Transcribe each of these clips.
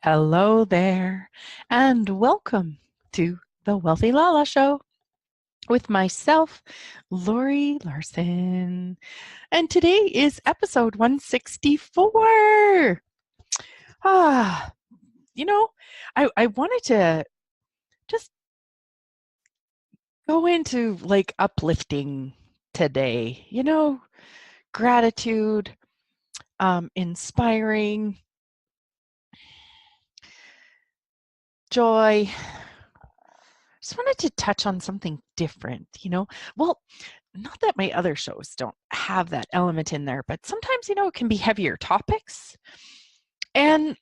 Hello there, and welcome to the Wealthy LaLa Show with myself, Laurie Laursen. And today is episode 164. Ah, you know, I wanted to just go into like uplifting today, gratitude, inspiring, joy. Just wanted to touch on something different. Well, not that my other shows don't have that element in there, but sometimes, it can be heavier topics. And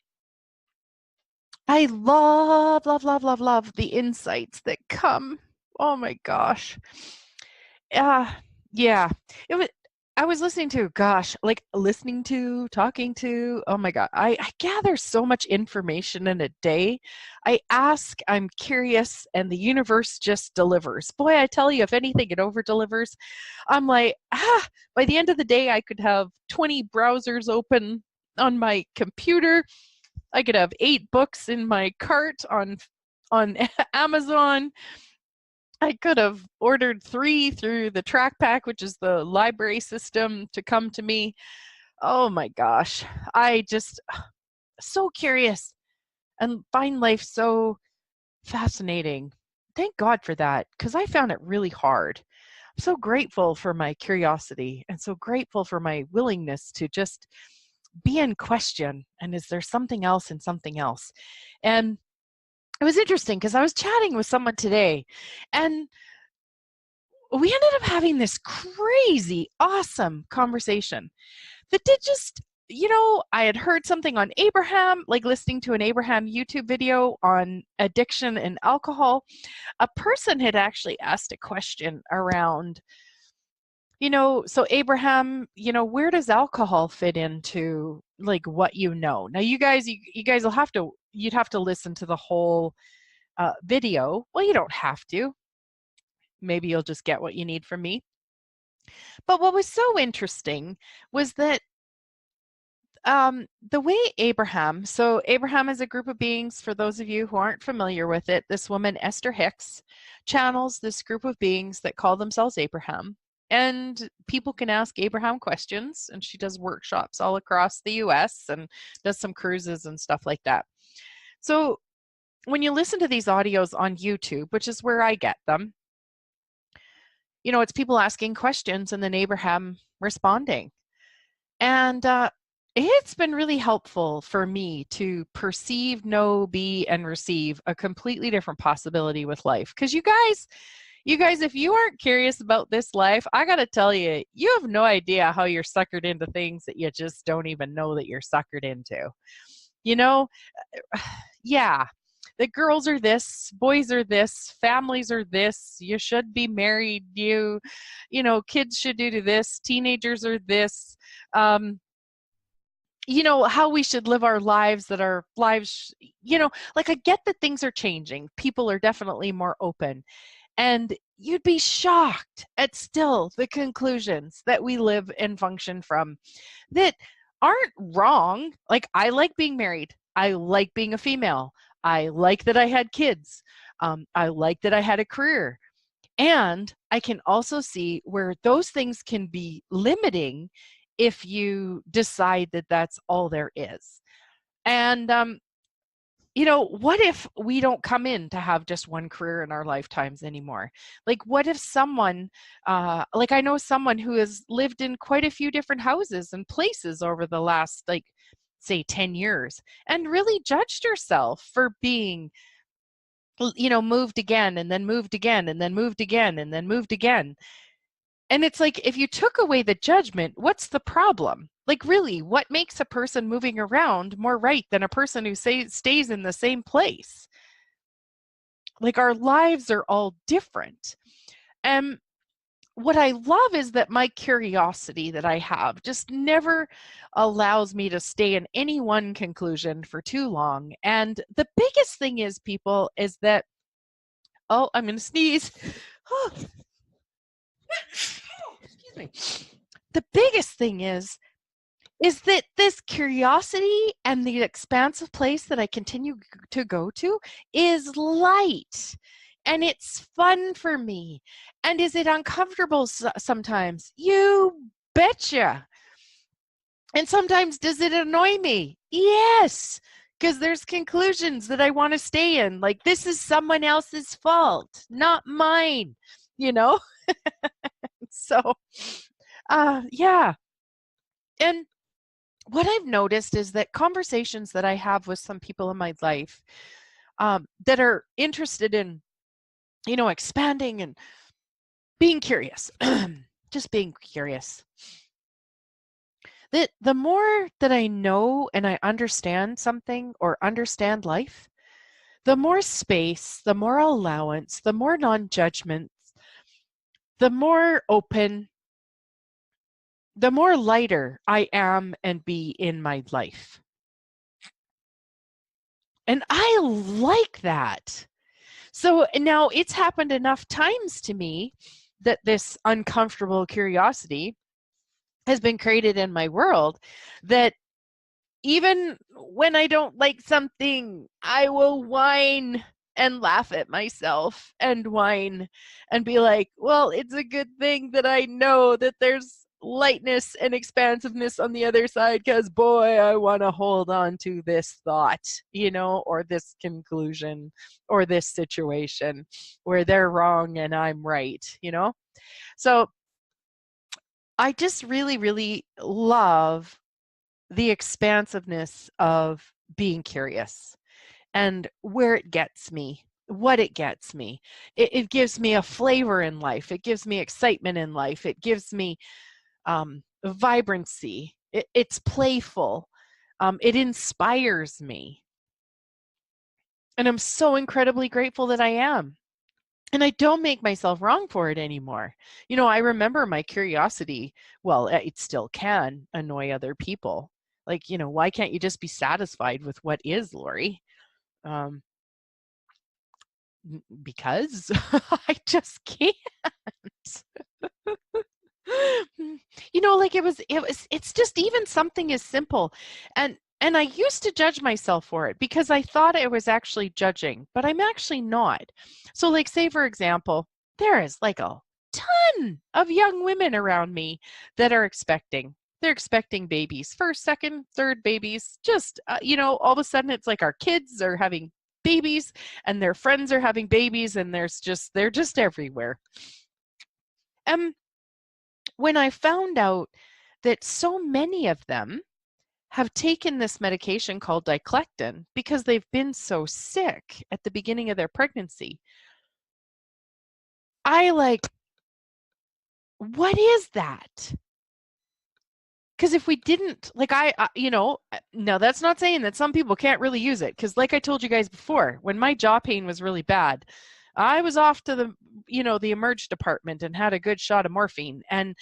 I love, love, love, love, love the insights that come. Oh my gosh. Yeah. It was I was talking to, oh my God, I gather so much information in a day. I ask, I'm curious, and the universe just delivers. Boy, I tell you, if anything, it over delivers. I'm like, by the end of the day, I could have 20 browsers open on my computer. I could have 8 books in my cart on Amazon. I could have ordered 3 through the Track Pack, which is the library system, to come to me. Oh my gosh. I just so curious and find life so fascinating. Thank God for that, because I found it really hard. I'm so grateful for my curiosity and so grateful for my willingness to just be in question. And is there something else and something else? And it was interesting because I was chatting with someone today, and we ended up having this crazy, awesome conversation that did just, I had heard something on Abraham, like listening to an Abraham YouTube video on addiction and alcohol. A person had actually asked a question around, so Abraham, where does alcohol fit into like what you know? Now, you guys you'd have to listen to the whole video. Well, you don't have to. Maybe you'll just get what you need from me. But what was so interesting was that the way so Abraham is a group of beings, for those of you who aren't familiar with it, this woman, Esther Hicks, channels this group of beings that call themselves Abraham. And people can ask Abraham questions, and she does workshops all across the US and does some cruises and stuff like that. So when you listen to these audios on YouTube, which is where I get them, it's people asking questions and then Abraham responding. And it's been really helpful for me to perceive, know, be, and receive a completely different possibility with life. Because you guys, if you aren't curious about this life, I got to tell you, you have no idea how you're suckered into things that you just don't even know that you're suckered into. Yeah, the girls are this, boys are this, families are this, you should be married, kids should do this, teenagers are this, how we should live our lives, that our lives, like I get that things are changing. People are definitely more open. And you'd be shocked at still the conclusions that we live and function from that aren't wrong. Like, I like being married. I like being a female. I like that I had kids. I like that I had a career. And I can also see where those things can be limiting if you decide that that's all there is. And, what if we don't come in to have just one career in our lifetimes anymore? Like, what if someone, like I know someone who has lived in quite a few different houses and places over the last, like, say 10 years and really judged herself for being, moved again and then moved again and then moved again and then moved again. And it's like, if you took away the judgment, what's the problem? Like, really, what makes a person moving around more right than a person who stays in the same place? Like, our lives are all different. And what I love is that my curiosity that I have just never allows me to stay in any one conclusion for too long. And the biggest thing is, people, is that, oh, I'm going to sneeze. Oh. Excuse me. The biggest thing is is that this curiosity and the expansive place that I continue to go to is light and it's fun for me. And is it uncomfortable sometimes? You betcha. And sometimes does it annoy me? Yes, because there's conclusions that I want to stay in. Like, this is someone else's fault, not mine, you know? So, yeah. And what I've noticed is that conversations that I have with some people in my life that are interested in, expanding and being curious, just being curious, that the more that I know and I understand something or understand life, the more space, the more allowance, the more non-judgment, the more open, the more lighter I am and be in my life. And I like that. So now it's happened enough times to me that this uncomfortable curiosity has been created in my world that even when I don't like something, I will whine and laugh at myself and whine and be like, well, it's a good thing that I know that there's lightness and expansiveness on the other side because, boy, I want to hold on to this thought, or this conclusion or this situation where they're wrong and I'm right. So I just really, really love the expansiveness of being curious and where it gets me, what it gets me. It gives me a flavor in life. It gives me excitement in life. It gives me vibrancy. It's playful. It inspires me. And I'm so incredibly grateful that I am. And I don't make myself wrong for it anymore. I remember my curiosity, well, it still can annoy other people. Like, why can't you just be satisfied with what is, Laurie? Because I just can't. Like it's just even something as simple. And I used to judge myself for it because I thought I was actually judging, but I'm actually not. So like, say for example, there is like a ton of young women around me that are expecting. They're expecting babies, first, second, third babies. Just all of a sudden it's like our kids are having babies and their friends are having babies and they're just everywhere. And when I found out that so many of them have taken this medication called diclectin because they've been so sick at the beginning of their pregnancy, what is that? Because if we didn't, like now that's not saying that some people can't really use it. Because like I told you guys before, when my jaw pain was really bad, I was off to the emerge department and had a good shot of morphine. And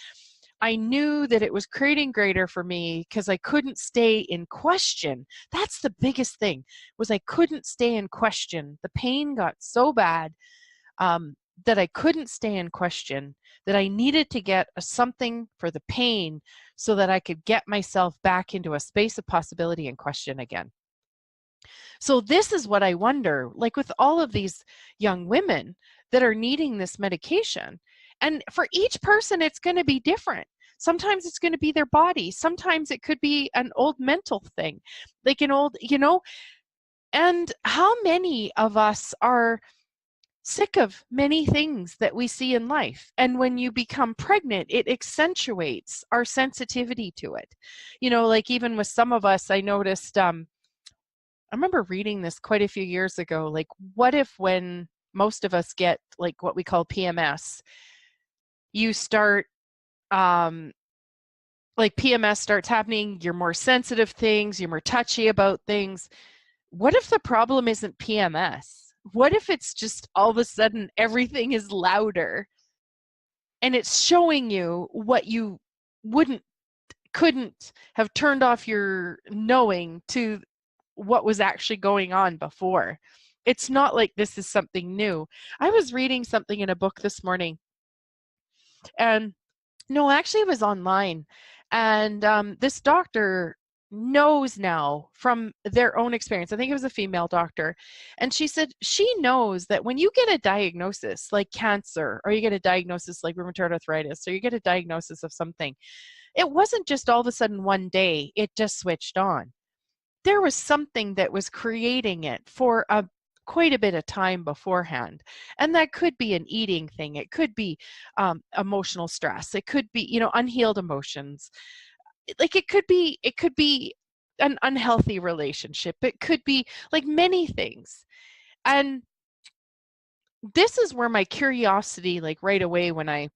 I knew that it was creating greater for me because I couldn't stay in question. That's the biggest thing, was I couldn't stay in question. The pain got so bad that I couldn't stay in question, that I needed to get something for the pain so that I could get myself back into a space of possibility and question again. So this is what I wonder, like with all of these young women that are needing this medication. And for each person, it's going to be different. Sometimes it's going to be their body. Sometimes it could be an old mental thing, like an old, and how many of us are sick of many things that we see in life. And when you become pregnant, it accentuates our sensitivity to it. Like even with some of us, I noticed, I remember reading this quite a few years ago, like what if when most of us get like what we call PMS, you start, like PMS starts happening, you're more sensitive things, you're more touchy about things. What if the problem isn't PMS? What if it's just all of a sudden everything is louder and it's showing you what you couldn't have turned off your knowing to what was actually going on before? It's not like this is something new. I was reading something in a book this morning, and no, actually it was online, And this doctor knows now from their own experience. I think it was a female doctor. And she said she knows that when you get a diagnosis like cancer, or you get a diagnosis like rheumatoid arthritis, or you get a diagnosis of something, it wasn't just all of a sudden one day, it just switched on. There was something that was creating it for quite a bit of time beforehand. And that could be an eating thing. It could be emotional stress. It could be, unhealed emotions. Like it could be an unhealthy relationship. It could be like many things. And this is where my curiosity, like right away when I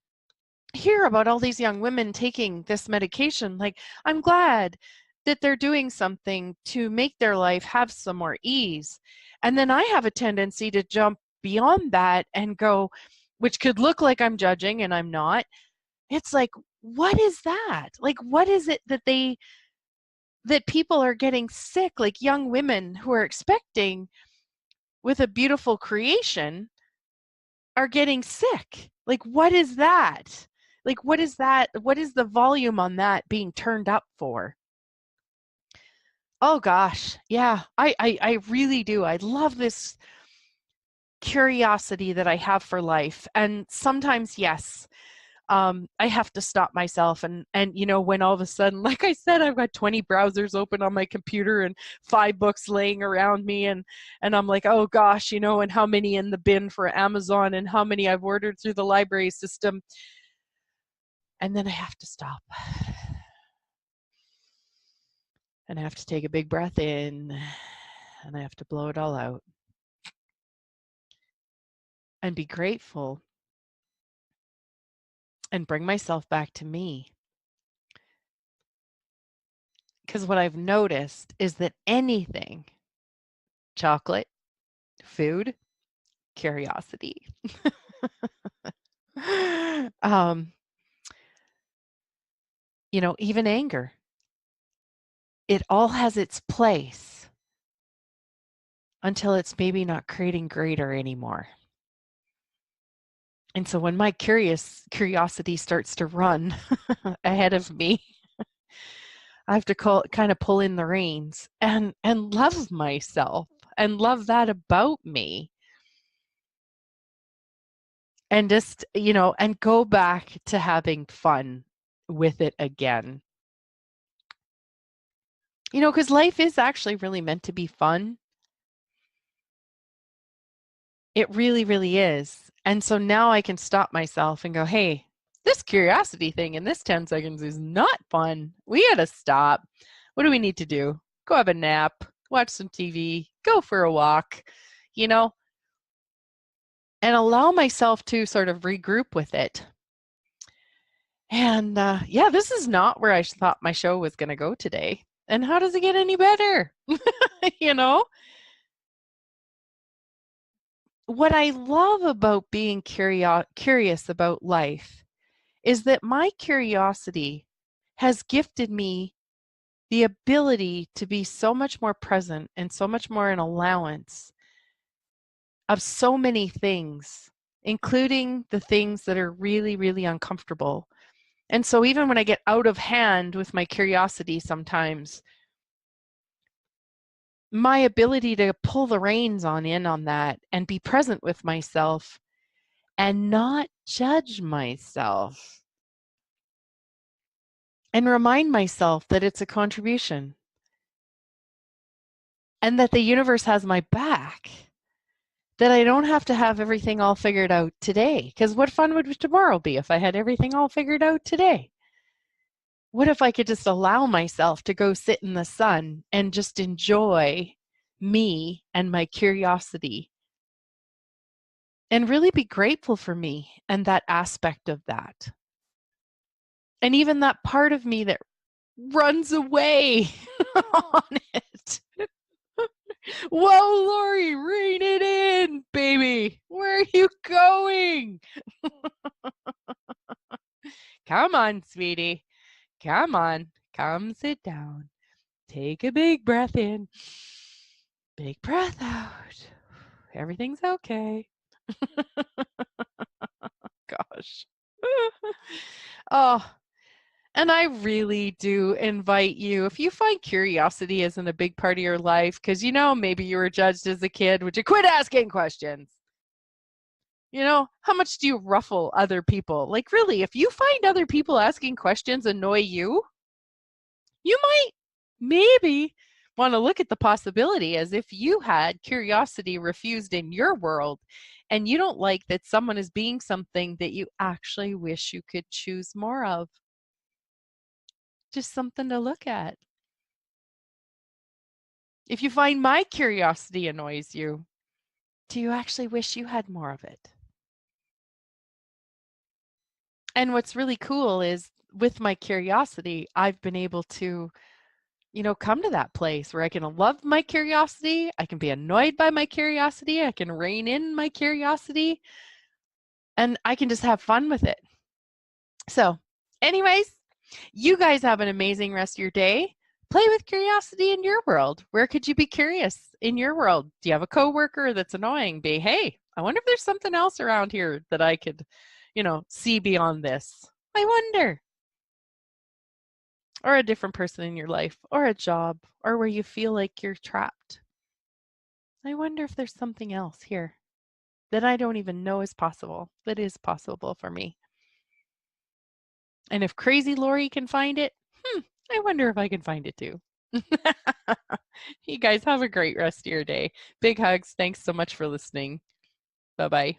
hear about all these young women taking this medication, like I'm glad that they're doing something to make their life have some more ease. And then I have a tendency to jump beyond that and go, which could look like I'm judging, and I'm not. It's like, what is that? Like, what is it that people are getting sick, like young women who are expecting with a beautiful creation are getting sick? Like, what is that? Like, what is that? What is the volume on that being turned up for? Oh gosh, yeah, I really do. I love this curiosity that I have for life. And sometimes, yes, I have to stop myself and when all of a sudden, like I said, I've got 20 browsers open on my computer and 5 books laying around me, and I'm like, oh gosh, and how many in the bin for Amazon and how many I've ordered through the library system. And then I have to stop. And I have to take a big breath in, and I have to blow it all out and be grateful and bring myself back to me. Because what I've noticed is that anything, chocolate, food, curiosity, um, even anger, it all has its place until it's maybe not creating greater anymore. And so when my curiosity starts to run ahead of me, I have to kind of pull in the reins and love myself and love that about me. And just, and go back to having fun with it again. Because life is actually really meant to be fun. It really, really is. And so now I can stop myself and go, hey, this curiosity thing in this 10 seconds is not fun. We got to stop. What do we need to do? Go have a nap, watch some TV, go for a walk, and allow myself to sort of regroup with it. And yeah, this is not where I thought my show was going to go today. And how does it get any better? What I love about being curious about life is that my curiosity has gifted me the ability to be so much more present and so much more in allowance of so many things, including the things that are really, really uncomfortable. And so even when I get out of hand with my curiosity sometimes, my ability to pull the reins on that and be present with myself and not judge myself and remind myself that it's a contribution and that the universe has my back, that I don't have to have everything all figured out today. Because what fun would tomorrow be if I had everything all figured out today? What if I could just allow myself to go sit in the sun and just enjoy me and my curiosity and really be grateful for me and that aspect of that? And even that part of me that runs away on it. Whoa, Laurie, rein it in, baby. Where are you going? Come on, sweetie. Come on. Come sit down. Take a big breath in. Big breath out. Everything's okay. Gosh. Oh, And I really do invite you, if you find curiosity isn't a big part of your life, because maybe you were judged as a kid, would you quit asking questions? How much do you ruffle other people? Like, really, if you find other people asking questions annoy you, you might maybe want to look at the possibility as if you had curiosity refused in your world and you don't like that someone is being something that you actually wish you could choose more of. Just something to look at. If you find my curiosity annoys you, do you actually wish you had more of it? And what's really cool is with my curiosity, I've been able to, come to that place where I can love my curiosity. I can be annoyed by my curiosity. I can rein in my curiosity and I can just have fun with it. So, anyways, you guys have an amazing rest of your day. Play with curiosity in your world. Where could you be curious in your world? Do you have a coworker that's annoying? Be, hey, I wonder if there's something else around here that I could, see beyond this. I wonder. Or a different person in your life, or a job, or where you feel like you're trapped. I wonder if there's something else here that I don't even know is possible, that is possible for me. And if crazy Laurie can find it, I wonder if I can find it too. You guys have a great rest of your day. Big hugs. Thanks so much for listening. Bye-bye.